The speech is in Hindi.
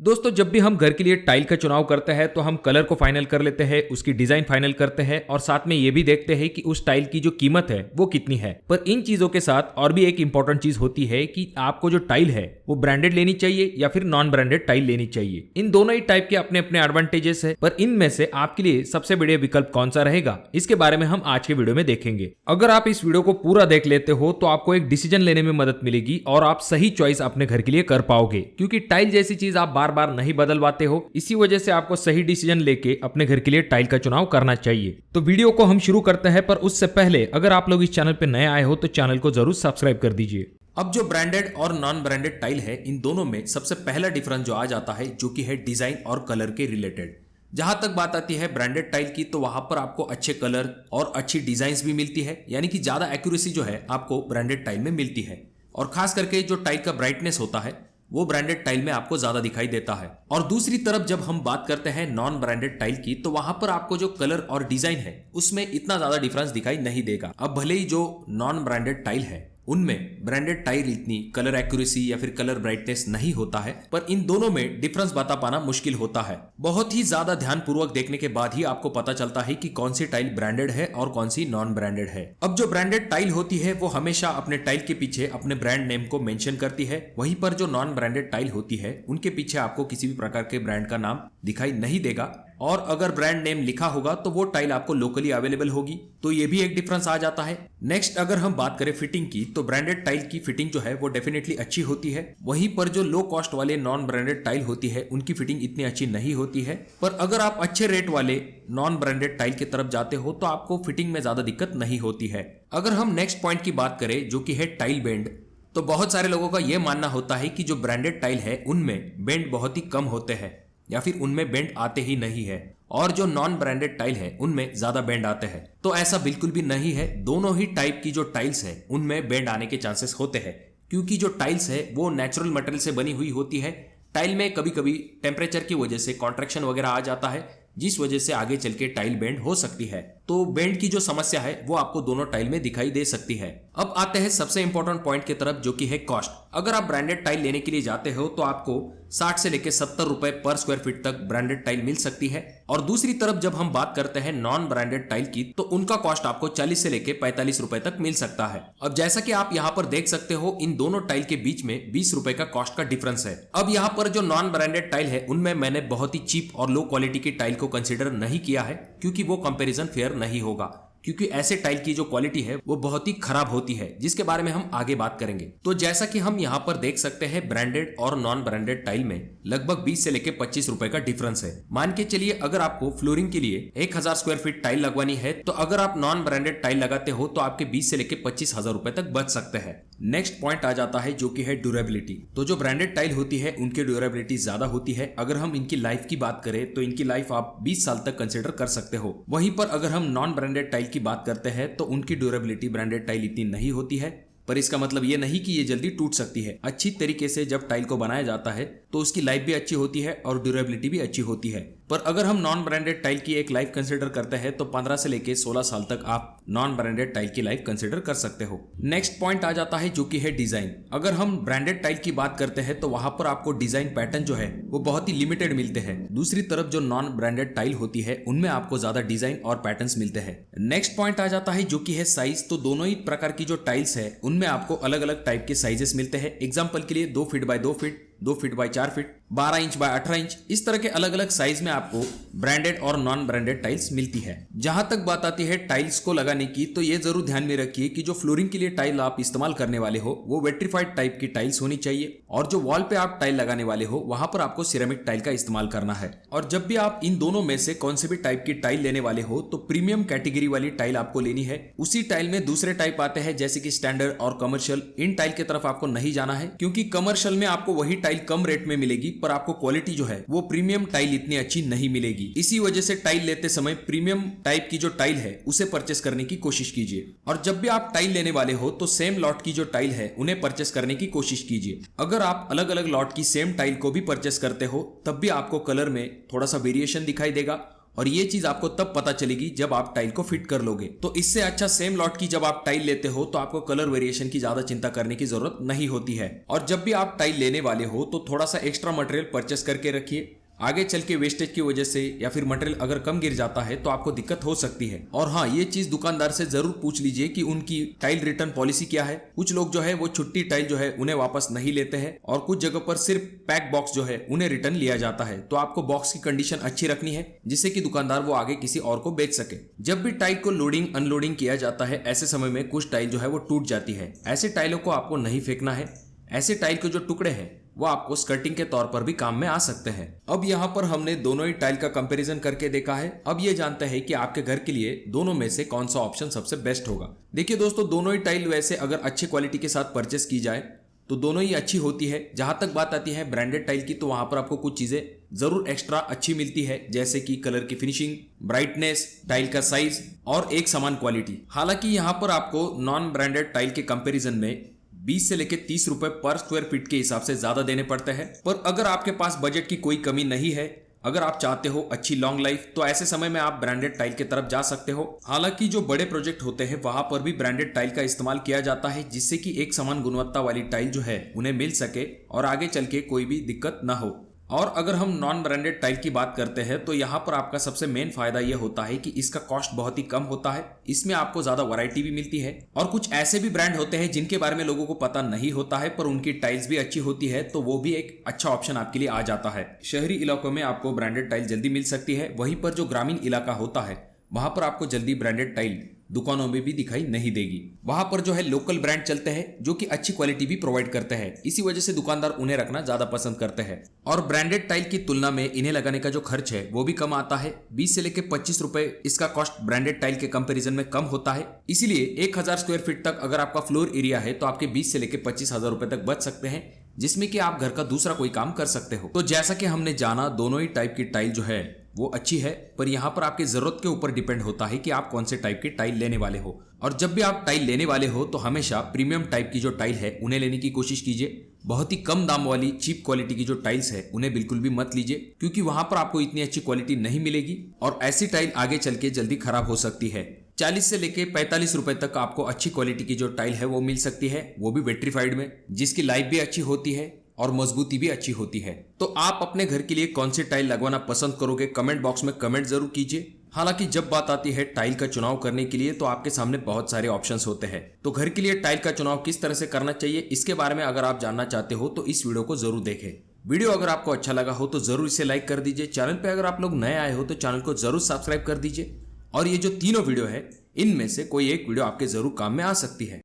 दोस्तों, जब भी हम घर के लिए टाइल का चुनाव करते हैं तो हम कलर को फाइनल कर लेते हैं, उसकी डिजाइन फाइनल करते हैं और साथ में ये भी देखते हैं कि उस टाइल की जो कीमत है वो कितनी है। पर इन चीजों के साथ और भी एक इंपॉर्टेंट चीज होती है कि आपको जो टाइल है वो ब्रांडेड लेनी चाहिए या फिर नॉन ब्रांडेड टाइल लेनी चाहिए। इन दोनों ही टाइप के अपने अपने एडवांटेजेस है, पर इनमें से आपके लिए सबसे बढ़िया विकल्प कौन सा रहेगा, इसके बारे में हम आज के वीडियो में देखेंगे। अगर आप इस वीडियो को पूरा देख लेते हो तो आपको एक डिसीजन लेने में मदद मिलेगी और आप सही चॉइस अपने घर के लिए कर पाओगे, क्योंकि टाइल जैसी चीज आप बार बार नहीं बदलवाते हो। इसी वजह से आपको सही डिसीजन लेके अपने घर के लिए टाइल का चुनाव करना चाहिए। तो वीडियो को हम शुरू करते हैं, पर उससे पहले अगर आप लोग इस चैनल पे नए आए हो तो चैनल को जरूर सब्सक्राइब कर दीजिए। अब जो ब्रांडेड और नॉन ब्रांडेड टाइल है, इन दोनों में सबसे पहला डिफरेंस जो आ जाता है जो कि है डिजाइन और कलर के रिलेटेड। जहां तक बात आती है ब्रांडेड टाइल की, तो वहां पर आपको अच्छे कलर और अच्छी डिजाइन्स भी मिलती है, यानी कि ज्यादा एक्यूरेसी जो है आपको ब्रांडेड टाइल में मिलती है। और खास करके जो टाइल का ब्राइटनेस होता है वो ब्रांडेड टाइल में आपको ज्यादा दिखाई देता है। और दूसरी तरफ जब हम बात करते हैं नॉन ब्रांडेड टाइल की, तो वहां पर आपको जो कलर और डिजाइन है उसमें इतना ज्यादा डिफरेंस दिखाई नहीं देगा। अब भले ही जो नॉन ब्रांडेड टाइल है उनमें ब्रांडेड टाइल इतनी कलर एक्यूरेसी या फिर कलर ब्राइटनेस नहीं होता है, पर इन दोनों में डिफरेंस बता पाना मुश्किल होता है। बहुत ही ज्यादा ध्यानपूर्वक देखने के बाद ही आपको पता चलता है कि कौन सी टाइल ब्रांडेड है और कौन सी नॉन ब्रांडेड है। अब जो ब्रांडेड टाइल होती है वो हमेशा अपने टाइल के पीछे अपने ब्रांड नेम को मेंशन करती है, वहीं पर जो नॉन ब्रांडेड टाइल होती है उनके पीछे आपको किसी भी प्रकार के ब्रांड का नाम दिखाई नहीं देगा, और अगर ब्रांड नेम लिखा होगा तो वो टाइल आपको लोकली अवेलेबल होगी। तो ये भी एक डिफरेंस आ जाता है। नेक्स्ट अगर हम बात करें फिटिंग की, तो ब्रांडेड टाइल की फिटिंग जो है वो डेफिनेटली अच्छी होती है, वहीं पर जो लो कॉस्ट वाले नॉन ब्रांडेड टाइल होती है उनकी फिटिंग इतनी अच्छी नहीं होती है। पर अगर आप अच्छे रेट वाले नॉन ब्रांडेड टाइल की तरफ जाते हो तो आपको फिटिंग में ज्यादा दिक्कत नहीं होती है। अगर हम नेक्स्ट पॉइंट की बात करें जो कि है टाइल बेंड, तो बहुत सारे लोगों का यह मानना होता है कि जो ब्रांडेड टाइल है उनमें बेंड बहुत ही कम होते हैं या फिर उनमें बेंड आते ही नहीं है, और जो नॉन ब्रांडेड टाइल है उनमें ज्यादा बेंड आते हैं। तो ऐसा बिल्कुल भी नहीं है। दोनों ही टाइप की जो टाइल्स है उनमें बेंड आने के चांसेस होते हैं, क्योंकि जो टाइल्स है वो नेचुरल मटेरियल से बनी हुई होती है। टाइल में कभी कभी टेम्परेचर की वजह से कॉन्ट्रैक्शन वगैरह आ जाता है, जिस वजह से आगे चल के टाइल बेंड हो सकती है। तो बेंड की जो समस्या है वो आपको दोनों टाइल में दिखाई दे सकती है। अब आते हैं सबसे इंपॉर्टेंट पॉइंट की तरफ जो कि है कॉस्ट। अगर आप ब्रांडेड टाइल लेने के लिए जाते हो तो आपको 60 से लेकर 70 रुपए पर स्क्वायर फीट तक ब्रांडेड टाइल मिल सकती है। और दूसरी तरफ जब हम बात करते हैं नॉन ब्रांडेड टाइल की, तो उनका कॉस्ट आपको 40 से लेकर 45 रुपए तक मिल सकता है। अब जैसा कि आप यहाँ पर देख सकते हो, इन दोनों टाइल के बीच में 20 रुपए का कॉस्ट का डिफरेंस है। अब यहाँ पर जो नॉन ब्रांडेड टाइल है उनमें मैंने बहुत ही चीप और लो क्वालिटी की टाइल को कंसिडर नहीं किया है, क्योंकि वो कंपेरिजन फेयर नहीं होगा, क्योंकि ऐसे टाइल की जो क्वालिटी है वो बहुत ही खराब होती है, जिसके बारे में हम आगे बात करेंगे। तो जैसा कि हम यहाँ पर देख सकते हैं, ब्रांडेड और नॉन ब्रांडेड टाइल में लगभग 20 से लेकर 25 रुपए का डिफरेंस है। मान के चलिए अगर आपको फ्लोरिंग के लिए 1000 स्क्वायर फीट टाइल लगवानी है, तो अगर आप नॉन ब्रांडेड टाइल लगाते हो तो आपके 20 से लेकर 25,000 रुपए तक बच सकते हैं। नेक्स्ट पॉइंट आ जाता है जो कि है ड्यूरेबिलिटी। तो जो ब्रांडेड टाइल होती है उनकी ड्यूरेबिलिटी ज्यादा होती है। अगर हम इनकी लाइफ की बात करें तो इनकी लाइफ आप 20 साल तक कंसिडर कर सकते हो। वहीं पर अगर हम नॉन ब्रांडेड टाइल की बात करते हैं तो उनकी ड्यूरेबिलिटी ब्रांडेड टाइल इतनी नहीं होती है, पर इसका मतलब ये नहीं कि ये जल्दी टूट सकती है। अच्छी तरीके से जब टाइल को बनाया जाता है तो उसकी लाइफ भी अच्छी होती है और ड्यूरेबिलिटी भी अच्छी होती है। पर अगर हम नॉन ब्रांडेड टाइल की एक लाइफ कंसीडर करते हैं तो 15 से लेकर 16 साल तक आप नॉन ब्रांडेड टाइल की लाइफ कंसीडर कर सकते हो। नेक्स्ट पॉइंट आ जाता है जो कि है डिजाइन। अगर हम ब्रांडेड टाइल की बात करते हैं तो वहां पर आपको डिजाइन पैटर्न जो है वो बहुत ही लिमिटेड मिलते हैं। दूसरी तरफ जो नॉन ब्रांडेड टाइल होती है उनमें आपको ज्यादा डिजाइन और पैटर्न्स मिलते हैं। नेक्स्ट पॉइंट आ जाता है जो कि है साइज। तो दोनों ही प्रकार की जो टाइल्स है उनमें आपको अलग अलग टाइप के साइजेस मिलते हैं। एग्जाम्पल के लिए 2 feet by 2 feet, 2 feet by 4 feet, 12 inch by 18 inch, इस तरह के अलग अलग साइज में आपको ब्रांडेड और नॉन ब्रांडेड टाइल्स मिलती है। जहां तक बात आती है टाइल्स को लगाने की, तो ये जरूर ध्यान में रखिए कि जो फ्लोरिंग के लिए टाइल आप इस्तेमाल करने वाले हो वो वेट्रीफाइड टाइप की टाइल्स होनी चाहिए, और जो वॉल पे आप टाइल लगाने वाले हो वहां पर आपको सिरेमिक टाइल का इस्तेमाल करना है। और जब भी आप इन दोनों में से कौन से भी टाइप की टाइल लेने वाले हो तो प्रीमियम कैटेगरी वाली टाइल आपको लेनी है। उसी टाइल में दूसरे टाइप आते हैं जैसे कि स्टैंडर्ड और कमर्शियल। इन टाइल की तरफ आपको नहीं जाना है, क्योंकि कमर्शियल में आपको वही टाइल कम रेट में मिलेगी, पर आपको क्वालिटी जो है वो प्रीमियम टाइल इतनी अच्छी नहीं मिलेगी। इसी वजह से टाइल लेते समय प्रीमियम टाइप की जो टाइल है उसे परचेस करने की कोशिश कीजिए। और जब भी आप टाइल लेने वाले हो तो सेम लॉट की जो टाइल है उन्हें परचेस करने की कोशिश कीजिए। अगर आप अलग अलग लॉट की सेम टाइल को भी परचेस करते हो तब भी आपको कलर में थोड़ा सा वेरिएशन दिखाई देगा, और ये चीज आपको तब पता चलेगी जब आप टाइल को फिट कर लोगे। तो इससे अच्छा सेम लॉट की जब आप टाइल लेते हो तो आपको कलर वेरिएशन की ज्यादा चिंता करने की जरूरत नहीं होती है। और जब भी आप टाइल लेने वाले हो तो थोड़ा सा एक्स्ट्रा मटेरियल परचेस करके रखिए, आगे चल के वेस्टेज की वजह से या फिर मटेरियल अगर कम गिर जाता है तो आपको दिक्कत हो सकती है। और हाँ, ये चीज दुकानदार से जरूर पूछ लीजिए कि उनकी टाइल रिटर्न पॉलिसी क्या है। कुछ लोग जो है वो छुट्टी टाइल जो है उन्हें वापस नहीं लेते हैं और कुछ जगह पर सिर्फ पैक बॉक्स जो है उन्हें रिटर्न लिया जाता है। तो आपको बॉक्स की कंडीशन अच्छी रखनी है जिससे कि दुकानदार वो आगे किसी और को बेच सके। जब भी टाइल को लोडिंग अनलोडिंग किया जाता है ऐसे समय में कुछ टाइल जो है वो टूट जाती है। ऐसे टाइलों को आपको नहीं फेंकना है। ऐसे टाइल के जो टुकड़े हैं वो आपको स्कर्टिंग के तौर पर भी काम में आ सकते हैं। अब यहाँ पर हमने दोनों ही टाइल का कंपैरिजन करके देखा है। अब ये जानते हैं कि आपके घर के लिए दोनों में से कौन सा ऑप्शन सबसे बेस्ट होगा। देखिए दोस्तों, दोनों ही टाइल वैसे अगर अच्छी क्वालिटी के साथ परचेस की जाए तो दोनों ही अच्छी होती है। जहां तक बात आती है ब्रांडेड टाइल की तो वहां पर आपको कुछ चीजें जरूर एक्स्ट्रा अच्छी मिलती है, जैसे कि कलर की फिनिशिंग, ब्राइटनेस, टाइल का साइज और एक समान क्वालिटी। हालांकि यहाँ पर आपको नॉन ब्रांडेड टाइल के कंपेरिजन में 20 से लेकर 30 रुपए पर स्क्वायर फीट के हिसाब से ज्यादा देने पड़ते हैं। पर अगर आपके पास बजट की कोई कमी नहीं है, अगर आप चाहते हो अच्छी लॉन्ग लाइफ, तो ऐसे समय में आप ब्रांडेड टाइल की तरफ जा सकते हो। हालांकि जो बड़े प्रोजेक्ट होते हैं वहां पर भी ब्रांडेड टाइल का इस्तेमाल किया जाता है जिससे कि एक समान गुणवत्ता वाली टाइल जो है उन्हें मिल सके और आगे चल के कोई भी दिक्कत ना हो। और अगर हम नॉन ब्रांडेड टाइल की बात करते हैं तो यहाँ पर आपका सबसे मेन फायदा यह होता है कि इसका कॉस्ट बहुत ही कम होता है। इसमें आपको ज्यादा वैरायटी भी मिलती है और कुछ ऐसे भी ब्रांड होते हैं जिनके बारे में लोगों को पता नहीं होता है पर उनकी टाइल्स भी अच्छी होती है, तो वो भी एक अच्छा ऑप्शन आपके लिए आ जाता है। शहरी इलाकों में आपको ब्रांडेड टाइल जल्दी मिल सकती है, वहीं पर जो ग्रामीण इलाका होता है वहां पर आपको जल्दी ब्रांडेड टाइल दुकानों में भी दिखाई नहीं देगी। वहां पर जो है लोकल ब्रांड चलते हैं जो कि अच्छी क्वालिटी भी प्रोवाइड करते हैं। इसी वजह से दुकानदार उन्हें रखना ज्यादा पसंद करते हैं और ब्रांडेड टाइल की तुलना में इन्हें लगाने का जो खर्च है वो भी कम आता है। 20 से लेकर 25 रुपए इसका कॉस्ट ब्रांडेड टाइल के कंपैरिजन में कम होता है। इसीलिए 1000 स्क्वायर फीट तक अगर आपका फ्लोर एरिया है तो आपके 20 से लेकर 25,000 रुपए तक बच सकते हैं, जिसमें कि आप घर का दूसरा कोई काम कर सकते हो। तो जैसा कि हमने जाना, दोनों ही टाइप की टाइल जो है वो अच्छी है, पर यहाँ पर आपकी जरूरत के ऊपर डिपेंड होता है कि आप कौन से टाइप की टाइल लेने वाले हो। और जब भी आप टाइल लेने वाले हो तो हमेशा प्रीमियम टाइप की जो टाइल है उन्हें लेने की कोशिश कीजिए। बहुत ही कम दाम वाली चीप क्वालिटी की जो टाइल्स है उन्हें बिल्कुल भी मत लीजिए, क्योंकि वहां पर आपको इतनी अच्छी क्वालिटी नहीं मिलेगी और ऐसी टाइल आगे चल के जल्दी खराब हो सकती है। 40 से लेके 45 रुपए तक आपको अच्छी क्वालिटी की जो टाइल है वो मिल सकती है, वो भी वेट्रीफाइड में, जिसकी लाइफ भी अच्छी होती है और मजबूती भी अच्छी होती है। तो आप अपने घर के लिए कौन सी टाइल लगवाना पसंद करोगे, कमेंट बॉक्स में कमेंट जरूर कीजिए। हालांकि जब बात आती है टाइल का चुनाव करने के लिए तो आपके सामने बहुत सारे ऑप्शंस होते हैं। तो घर के लिए टाइल का चुनाव किस तरह से करना चाहिए इसके बारे में अगर आप जानना चाहते हो तो इस वीडियो को जरूर देखें। वीडियो अगर आपको अच्छा लगा हो तो जरूर इसे लाइक कर दीजिए। चैनल पे अगर आप लोग नए आए हो तो चैनल को जरूर सब्सक्राइब कर दीजिए। और ये जो तीनों वीडियो है इनमें से कोई एक वीडियो आपके जरूर काम में आ सकती है।